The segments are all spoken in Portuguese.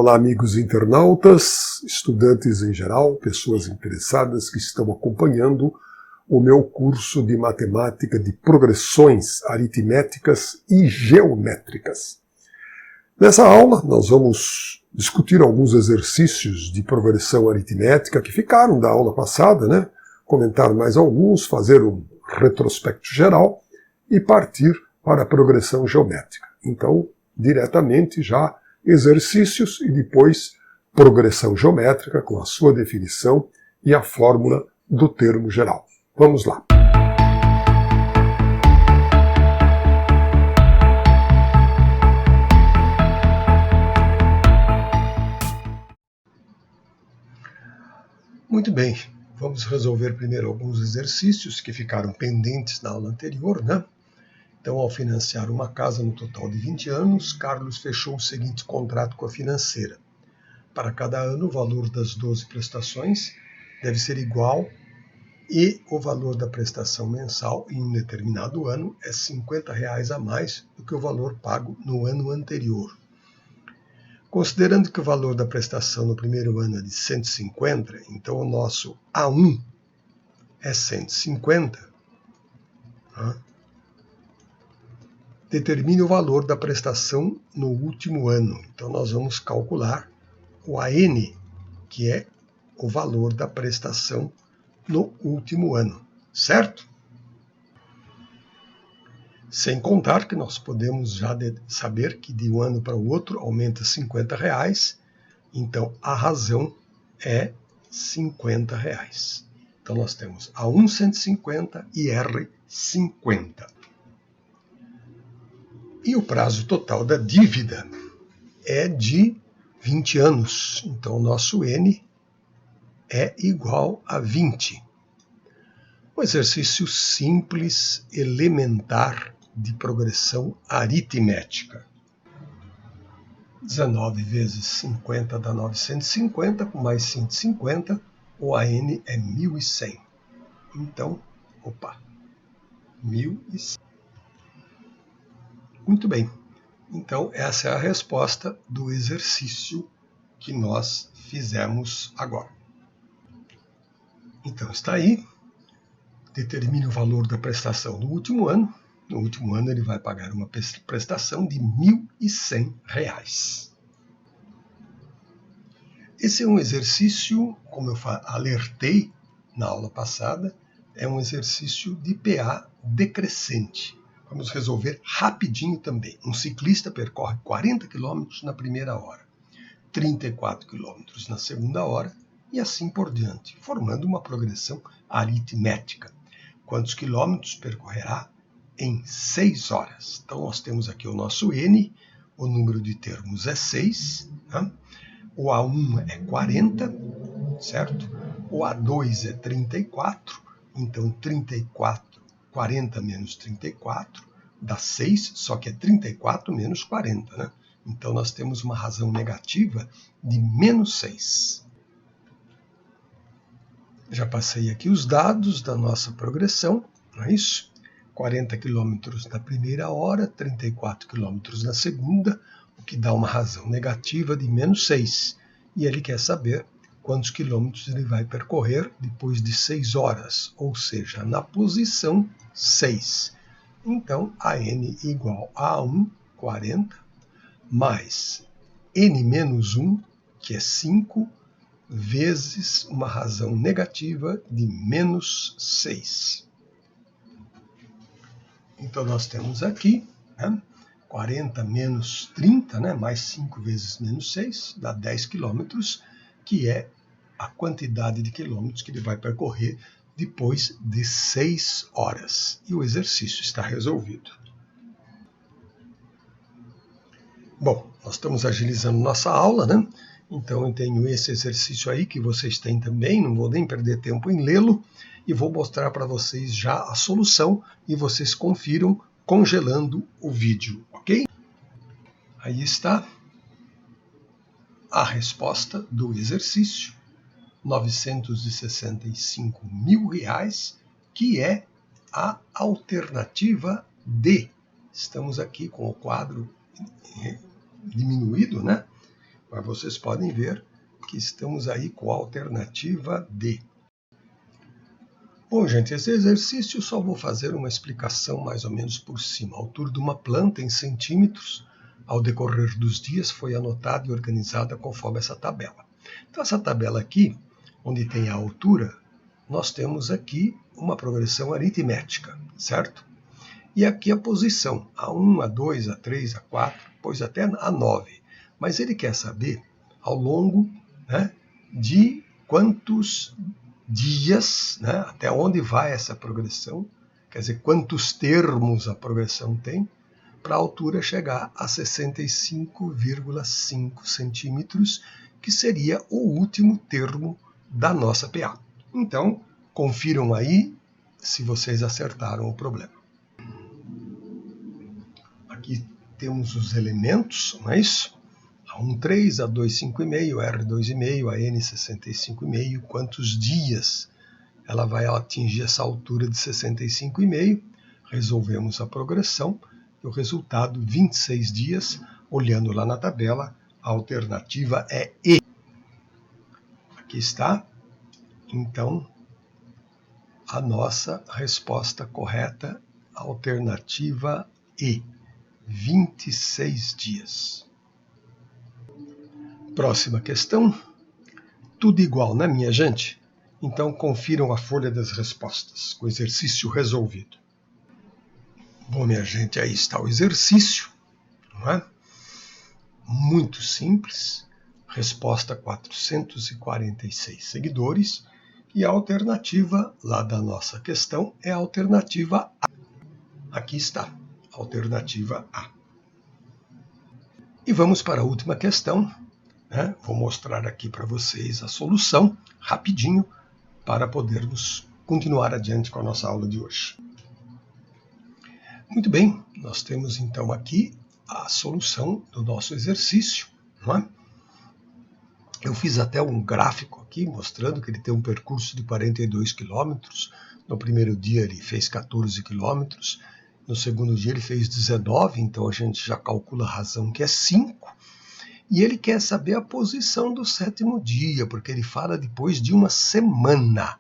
Olá, amigos internautas, estudantes em geral, pessoas interessadas que estão acompanhando o meu curso de matemática de progressões aritméticas e geométricas. Nessa aula, nós vamos discutir alguns exercícios de progressão aritmética que ficaram da aula passada, né? Comentar mais alguns, fazer um retrospecto geral e partir para a progressão geométrica. Então, diretamente já exercícios e depois progressão geométrica com a sua definição e a fórmula do termo geral. Vamos lá. Muito bem, vamos resolver primeiro alguns exercícios que ficaram pendentes na aula anterior, né? Então, ao financiar uma casa no total de 20 anos, Carlos fechou o seguinte contrato com a financeira. Para cada ano, o valor das 12 prestações deve ser igual e o valor da prestação mensal em um determinado ano é R$ 50 a mais do que o valor pago no ano anterior. Considerando que o valor da prestação no primeiro ano é de 150, então o nosso A1 é 150, determine o valor da prestação no último ano. Então nós vamos calcular o AN, que é o valor da prestação no último ano, certo? Sem contar que nós podemos já saber que de um ano para o outro aumenta R$ 50, então a razão é R$ 50. Então nós temos A1 150 e R 50. E o prazo total da dívida é de 20 anos, então o nosso N é igual a 20. Um exercício simples, elementar, de progressão aritmética. 19 vezes 50 dá 950, com mais 150, o AN é 1.100. Então, 1.100. Muito bem. Então, essa é a resposta do exercício que nós fizemos agora. Então, está aí. Determine o valor da prestação no último ano. No último ano, ele vai pagar uma prestação de R$ 1.100. Esse é um exercício, como eu alertei na aula passada, é um exercício de PA decrescente. Vamos resolver rapidinho também. Um ciclista percorre 40 km na primeira hora, 34 km na segunda hora e assim por diante, formando uma progressão aritmética. Quantos quilômetros percorrerá em 6 horas? Então, nós temos aqui o nosso N, o número de termos é 6, né? O A1 é 40, certo? O A2 é 34, então 40 menos 34 dá 6, só que é 34 menos 40, né? Então, nós temos uma razão negativa de menos 6. Já passei aqui os dados da nossa progressão, não é isso? 40 km na primeira hora, 34 km na segunda, o que dá uma razão negativa de menos 6. E ele quer saber quantos quilômetros ele vai percorrer depois de 6 horas, ou seja, na posição 6. Então, AN igual a A1, 40, mais N menos 1, que é 5, vezes uma razão negativa de menos 6. Então, nós temos aqui, né, 40 menos 30, né, mais 5 vezes menos 6, dá 10 quilômetros, que é a quantidade de quilômetros que ele vai percorrer depois de 6 horas. E o exercício está resolvido. Bom, nós estamos agilizando nossa aula, né? Então, eu tenho esse exercício aí que vocês têm também, não vou nem perder tempo em lê-lo, e vou mostrar para vocês já a solução e vocês confiram congelando o vídeo, ok? Aí está a resposta do exercício, R$ 965.000, que é a alternativa D. Estamos aqui com o quadro diminuído, né? Mas vocês podem ver que estamos aí com a alternativa D. Bom, gente, esse exercício eu só vou fazer uma explicação mais ou menos por cima. A altura de uma planta em centímetros, ao decorrer dos dias, foi anotada e organizada conforme essa tabela. Então, essa tabela aqui, onde tem a altura, nós temos aqui uma progressão aritmética, certo? E aqui a posição, A1, A2, A3, A4, pois até A9. Mas ele quer saber ao longo, né, de quantos dias, né, até onde vai essa progressão, quer dizer, quantos termos a progressão tem, para a altura chegar a 65,5 centímetros, que seria o último termo da nossa PA. Então, confiram aí se vocês acertaram o problema. Aqui temos os elementos, não é isso? A1, 3, A2, 5,5, R2,5, AN, 65,5. Quantos dias ela vai atingir essa altura de 65,5? Resolvemos a progressão e o resultado, 26 dias. Olhando lá na tabela, a alternativa é E. Aqui está, então, a nossa resposta correta, alternativa E, 26 dias. Próxima questão. Tudo igual, né, minha gente? Então, confiram a folha das respostas, com o exercício resolvido. Bom, minha gente, aí está o exercício, não é? Muito simples. Resposta 446 seguidores. E a alternativa lá da nossa questão é a alternativa A. Aqui está, alternativa A. E vamos para a última questão. Né? Vou mostrar aqui para vocês a solução, rapidinho, para podermos continuar adiante com a nossa aula de hoje. Muito bem, nós temos então aqui a solução do nosso exercício. Não é? Eu fiz até um gráfico aqui mostrando que ele tem um percurso de 42 quilômetros. No primeiro dia ele fez 14 quilômetros, no segundo dia ele fez 19, então a gente já calcula a razão que é 5. E ele quer saber a posição do sétimo dia, porque ele fala depois de uma semana.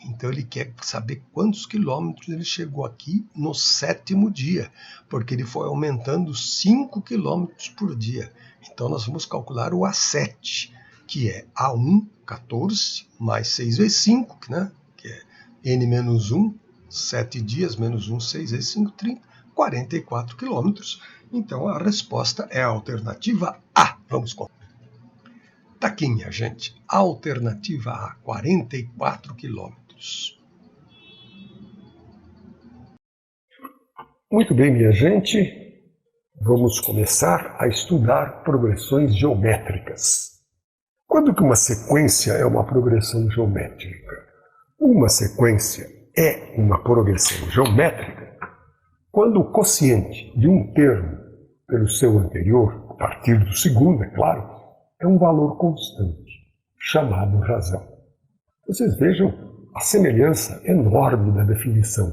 Então ele quer saber quantos quilômetros ele chegou aqui no sétimo dia, porque ele foi aumentando 5 quilômetros por dia. Então nós vamos calcular o A7, que é A1, 14, mais 6 vezes 5, né? Que é N menos 1, 7 dias, menos 1, 6 vezes 5, 30, 44 quilômetros. Então a resposta é a alternativa A. Vamos com. Tá aqui, minha gente. Alternativa A, 44 quilômetros. Muito bem, minha gente. Vamos começar a estudar progressões geométricas. Quando que uma sequência é uma progressão geométrica? Uma sequência é uma progressão geométrica quando o quociente de um termo pelo seu anterior, a partir do segundo, é claro, é um valor constante, chamado razão. Vocês vejam a semelhança enorme da definição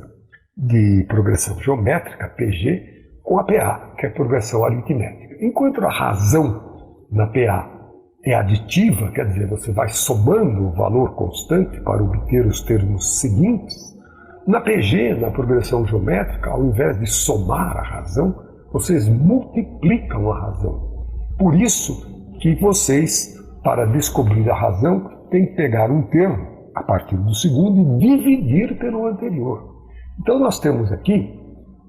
de progressão geométrica, PG, com a PA, que é progressão aritmética. Enquanto a razão na PA é aditiva, quer dizer, você vai somando o valor constante para obter os termos seguintes, na PG, na progressão geométrica, ao invés de somar a razão, vocês multiplicam a razão. Por isso que vocês, para descobrir a razão, têm que pegar um termo a partir do segundo e dividir pelo anterior. Então nós temos aqui,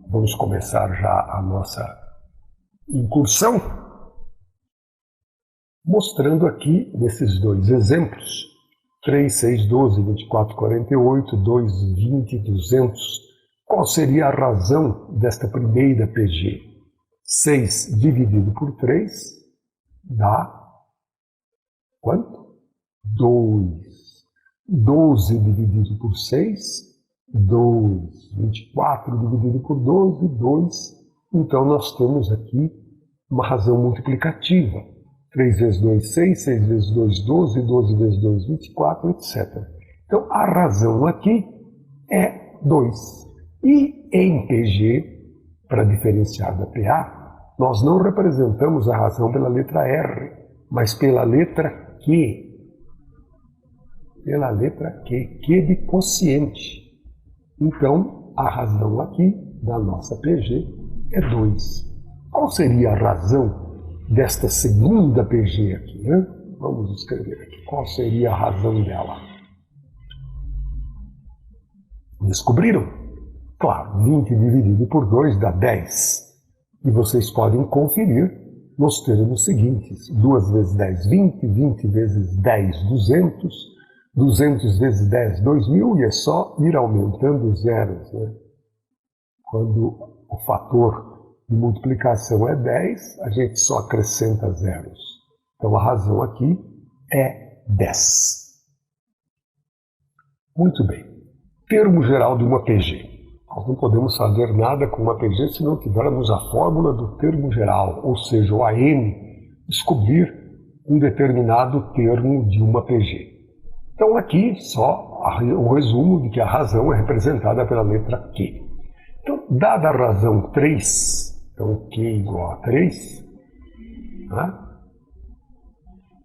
vamos começar já a nossa incursão, mostrando aqui, nesses dois exemplos, 3, 6, 12, 24, 48, 2, 20, 200. Qual seria a razão desta primeira PG? 6 dividido por 3 dá quanto? 2. 12 dividido por 6, 2. 24 dividido por 12, 2. Então nós temos aqui uma razão multiplicativa. 3 vezes 2, 6, 6 vezes 2, 12, 12 vezes 2, 24, etc. Então, a razão aqui é 2. E em PG, para diferenciar da PA, nós não representamos a razão pela letra R. mas pela letra Q. Pela letra Q de quociente. Então, a razão aqui da nossa PG é 2. Qual seria a razão desta segunda PG aqui, né? Vamos escrever aqui. Qual seria a razão dela? Descobriram? Claro, 20 dividido por 2 dá 10. E vocês podem conferir nos termos seguintes. 2 vezes 10, 20. 20 vezes 10, 200. 200 vezes 10, 2.000. E é só ir aumentando os zeros, né? Quando o fator de multiplicação é 10, a gente só acrescenta zeros. Então a razão aqui é 10. Muito bem. Termo geral de uma PG. Nós não podemos fazer nada com uma PG se não tivermos a fórmula do termo geral, ou seja, o AN, descobrir um determinado termo de uma PG. Então aqui só o resumo de que a razão é representada pela letra Q. Então, dada a razão 3, então Q igual a 3, né?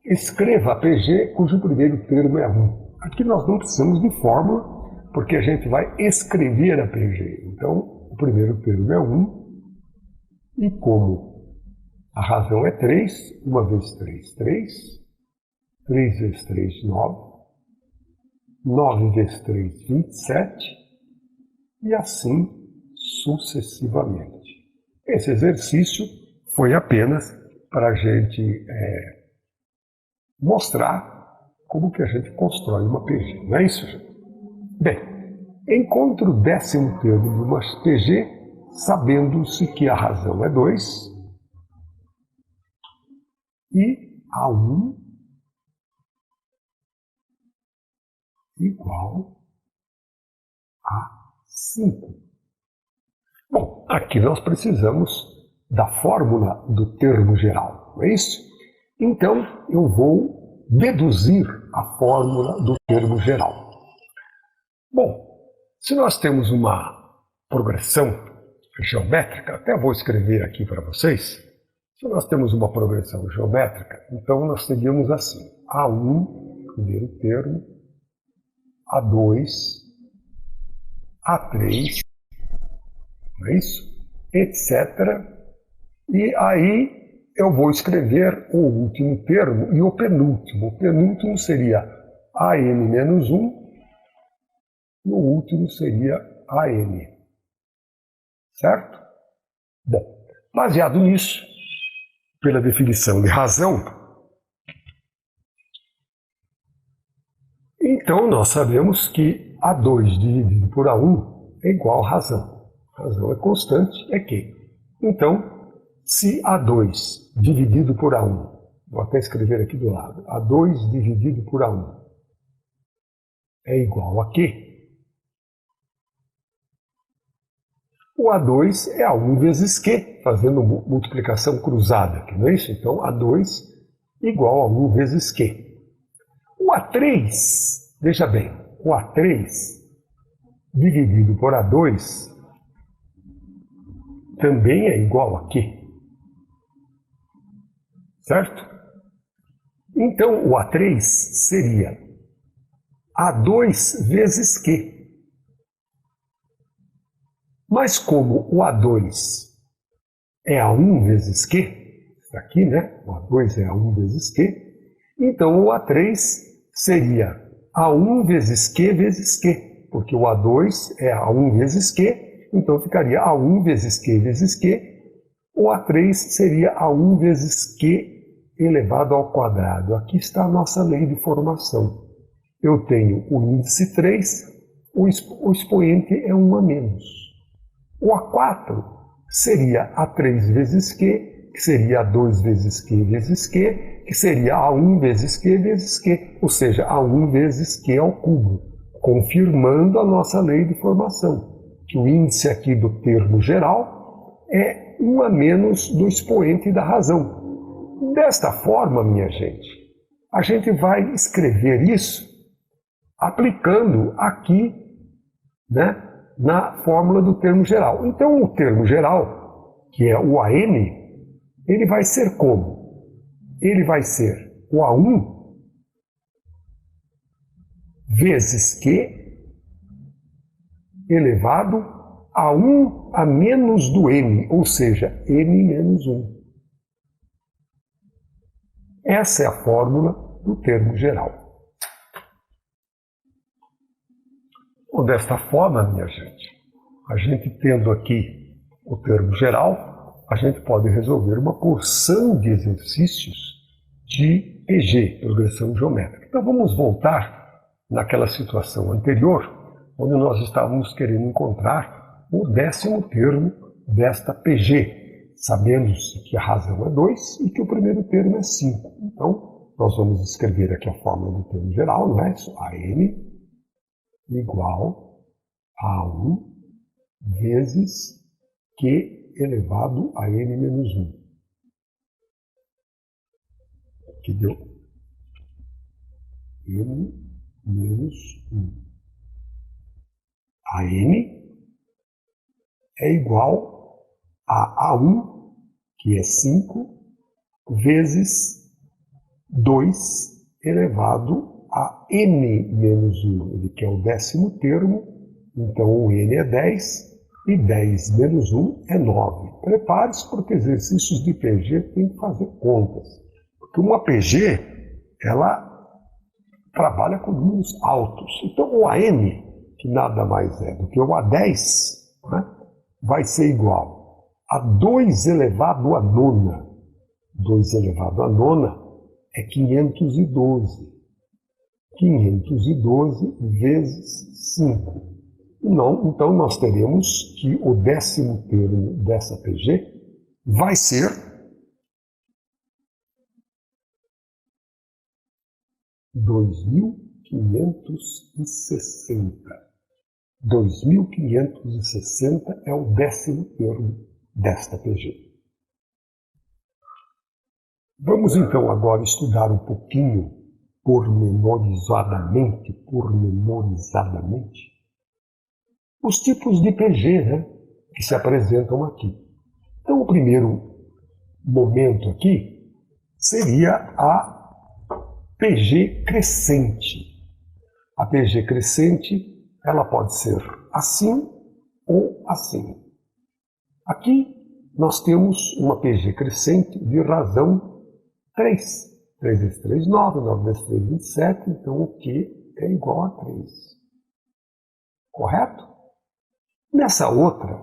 Escreva a PG cujo primeiro termo é 1. Aqui nós não precisamos de fórmula, porque a gente vai escrever a PG. Então, o primeiro termo é 1, e como a razão é 3, 1 vezes 3, 3, 3 vezes 3, 9, 9 vezes 3, 27, e assim sucessivamente. Esse exercício foi apenas para a gente mostrar como que a gente constrói uma PG, não é isso, gente? Bem, encontre o 10º termo de uma PG, sabendo-se que a razão é 2 e A1 igual a 5. Bom, aqui nós precisamos da fórmula do termo geral, não é isso? Então, eu vou deduzir a fórmula do termo geral. Bom, se nós temos uma progressão geométrica, até vou escrever aqui para vocês. Se nós temos uma progressão geométrica, então nós teríamos assim: A1, primeiro termo, A2, A3, não é isso? Etc. E aí eu vou escrever o último termo e o penúltimo. O penúltimo seria AN menos 1 e o último seria AN. Certo? Bom, baseado nisso, pela definição de razão, então nós sabemos que A2 dividido por A1 é igual a razão. A razão é constante, é Q. Então, se A2 dividido por A1, vou até escrever aqui do lado, A2 dividido por A1 é igual a Q, o A2 é A1 vezes Q, fazendo multiplicação cruzada, não é isso? Então, A2 igual a 1 vezes Q. O A3, veja bem, o A3 dividido por A2 também é igual a Q. Certo? Então, o A3 seria A2 vezes Q. Mas como o A2 é A1 vezes Q, isso aqui, né? O A2 é A1 vezes Q, então o A3 seria A1 vezes Q vezes Q, porque o A2 é A1 vezes Q, então ficaria A1 vezes Q vezes Q, o A3 seria A1 vezes Q elevado ao quadrado. Aqui está a nossa lei de formação. Eu tenho o índice 3, o expoente é 1 a menos. O A4 seria A3 vezes Q, que seria A2 vezes Q vezes Q, que seria A1 vezes Q vezes Q, ou seja, A1 vezes Q ao cubo, confirmando a nossa lei de formação, que o índice aqui do termo geral é 1 a menos do expoente da razão. Desta forma, minha gente, a gente vai escrever isso aplicando aqui, né, na fórmula do termo geral. Então, o termo geral, que é o AN, ele vai ser como? ele vai ser o A1 vezes Q elevado a 1 a menos do n, ou seja, n menos 1. Essa é a fórmula do termo geral. Bom, desta forma, minha gente, a gente tendo aqui o termo geral, a gente pode resolver uma porção de exercícios de PG, progressão geométrica. Então vamos voltar naquela situação anterior, onde nós estávamos querendo encontrar o 10º termo desta PG, sabendo-se que a razão é 2 e que o primeiro termo é 5. Então, nós vamos escrever aqui a fórmula do termo geral, não é isso? AN igual a 1 vezes Q elevado a n menos 1. Que deu n menos 1. A n é igual a A1, que é 5, vezes 2 elevado a n menos 1. Ele quer o 10º termo, então o n é 10, e 10 menos 1 é 9. Prepare-se, porque exercícios de PG tem que fazer contas. Porque uma PG, ela trabalha com números altos. Então o AN, que nada mais é do que o A10, né, vai ser igual a 2 elevado a nona. 2 elevado a nona é 512. 512 vezes 5. Então nós teremos que o 10º termo dessa PG vai ser 2.560. 2.560 é o 10º termo desta PG. Vamos então agora estudar um pouquinho pormenorizadamente, os tipos de PG, né, que se apresentam aqui. Então o primeiro momento aqui seria a PG crescente. A PG crescente, ela pode ser assim ou assim. Aqui nós temos uma PG crescente de razão 3. 3 vezes 3, 9, 9 vezes 3, 27, então o Q é igual a 3. Correto? Nessa outra,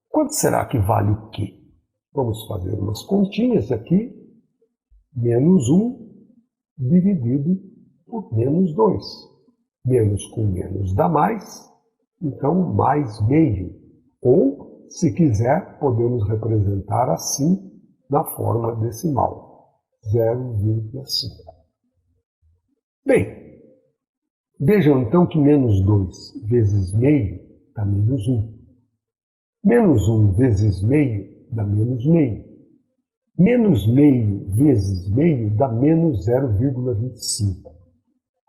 quanto será que vale o Q? Vamos fazer umas continhas aqui. Menos 1 dividido por menos 2. Menos com menos dá mais, então mais meio. Ou, se quiser, podemos representar assim na forma decimal. 0,5. Bem, vejam então que menos 2 vezes meio dá menos 1. Menos 1 vezes meio dá menos meio. Menos meio vezes meio dá menos 0,25.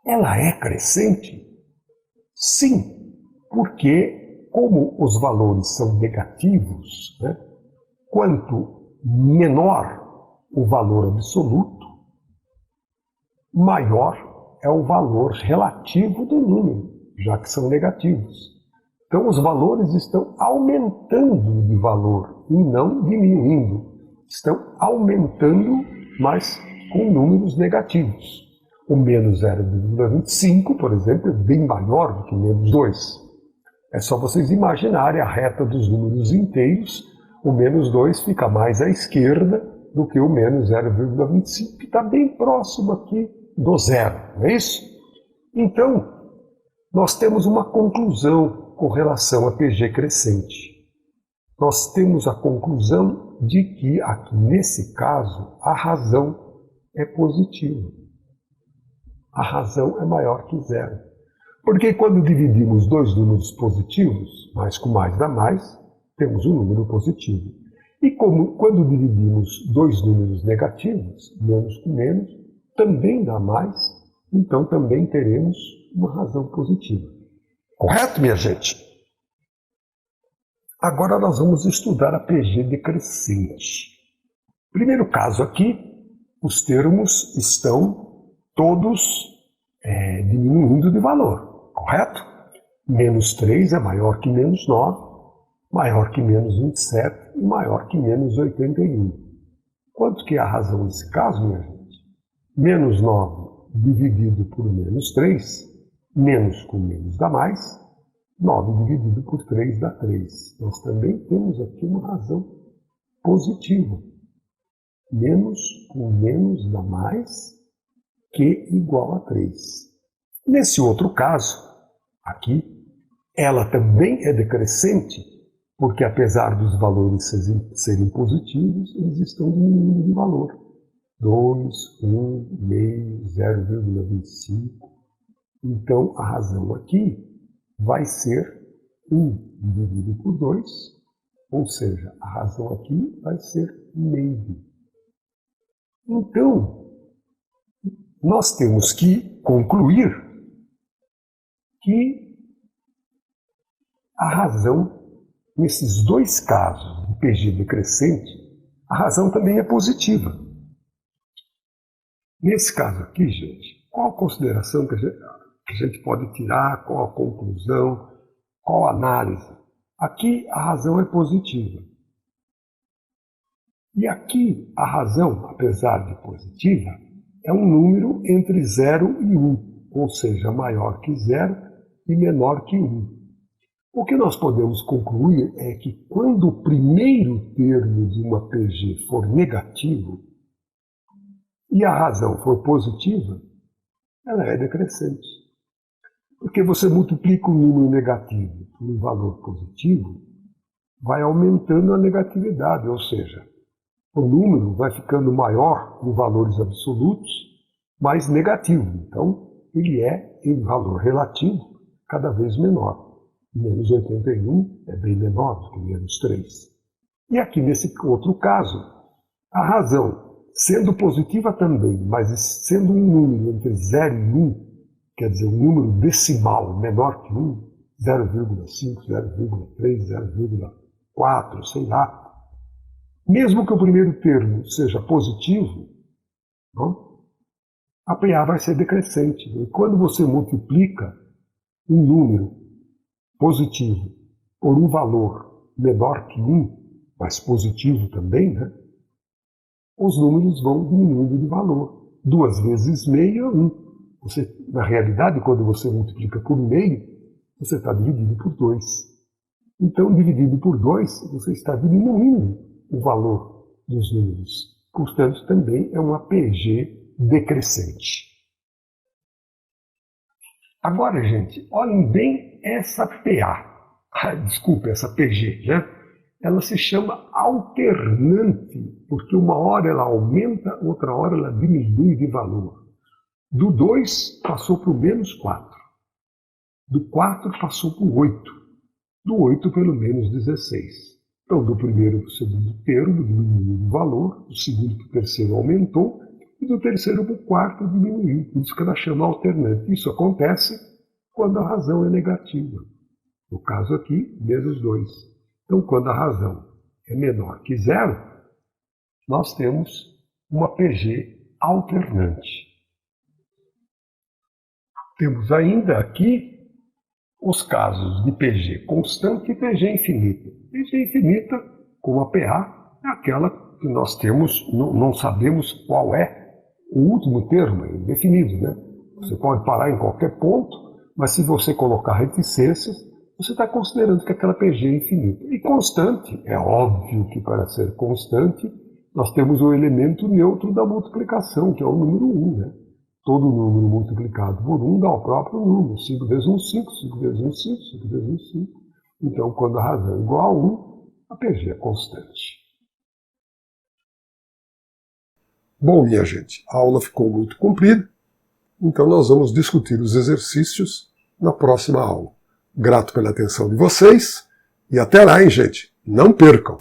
Ela é crescente? Sim, porque como os valores são negativos, né, quanto menor o valor absoluto, maior é o valor relativo do número, já que são negativos. Então os valores estão aumentando de valor e não diminuindo. Estão aumentando, mas com números negativos. O menos 0,25, por exemplo, é bem maior do que menos 2. É só vocês imaginarem a reta dos números inteiros. O menos 2 fica mais à esquerda do que o menos 0,25, que está bem próximo aqui do zero, não é isso? Então, nós temos uma conclusão com relação a PG crescente. Nós temos a conclusão de que, aqui nesse caso, a razão é positiva. A razão é maior que zero. Porque quando dividimos dois números positivos, mais com mais dá mais, temos um número positivo. E como quando dividimos dois números negativos, menos com menos, também dá mais, então também teremos uma razão positiva. Correto, minha gente? Agora nós vamos estudar a PG decrescente. Primeiro caso aqui os termos estão todos diminuindo de valor, correto? Menos 3 é maior que menos 9, maior que menos 27 e maior que menos 81. Quanto que é a razão nesse caso, minha gente? Menos 9 dividido por menos 3, menos com menos dá mais, 9 dividido por 3 dá 3. Nós também temos aqui uma razão positiva. Menos com menos dá mais, que igual a 3. Nesse outro caso, aqui, ela também é decrescente, porque apesar dos valores serem positivos, eles estão diminuindo de valor. 2, 1, meio, 0,25. Então, a razão aqui vai ser 1 dividido por 2, ou seja, a razão aqui vai ser meio. Então, nós temos que concluir que a razão, nesses dois casos de PG decrescente, a razão também é positiva. Nesse caso aqui, gente, qual a consideração que a gente pode tirar, qual a conclusão, qual a análise? Aqui a razão é positiva. E aqui a razão, apesar de positiva, é um número entre 0 e 1, ou seja, maior que 0 e menor que 1. O que nós podemos concluir é que quando o primeiro termo de uma PG for negativo e a razão for positiva, ela é decrescente. Porque você multiplica um número negativo por um valor positivo, vai aumentando a negatividade, ou seja, o número vai ficando maior em valores absolutos, mais negativo. Então, ele é, em valor relativo, cada vez menor. Menos 81 é bem menor do que menos 3. E aqui, nesse outro caso, a razão, sendo positiva também, mas sendo um número entre 0 e 1, quer dizer, um número decimal menor que 1, 0,5, 0,3, 0,4, sei lá, mesmo que o primeiro termo seja positivo, não? A PA vai ser decrescente. E quando você multiplica um número positivo por um valor menor que 1, mas positivo também, né? Os números vão diminuindo de valor. 2 vezes meio é 1. Na realidade, quando você multiplica por meio, você está dividindo por 2. Então, dividido por 2, você está diminuindo o valor dos números. Portanto, também é uma PG decrescente. Agora, gente, olhem bem essa PA. Desculpe, essa PG, né? Ela se chama alternante, porque uma hora ela aumenta, outra hora ela diminui de valor. Do 2 passou para o menos 4. Do 4 passou para o 8. Do 8 pelo menos 16. Então, do primeiro para o segundo termo diminuiu o valor, do segundo para o terceiro aumentou, e do terceiro para o quarto diminuiu. Por isso que ela chama alternante. Isso acontece quando a razão é negativa. No caso aqui, menos 2. Então, quando a razão é menor que 0, nós temos uma PG alternante. Temos ainda aqui os casos de PG constante e PG infinita. PG infinita, como a PA, é aquela que nós temos, não sabemos qual é o último termo, é indefinido, né? Você pode parar em qualquer ponto, mas se você colocar reticências, você está considerando que aquela PG é infinita. E constante, é óbvio que para ser constante, nós temos o elemento neutro da multiplicação, que é o número 1, né? Todo número multiplicado por 1 dá o próprio número. 5 vezes 1, 5, 5 vezes 1, 5, 5 vezes 1, 5. Então, quando a razão é igual a 1, a PG é constante. Bom, minha gente, a aula ficou muito comprida, então nós vamos discutir os exercícios na próxima aula. Grato pela atenção de vocês e até lá, hein, gente? Não percam!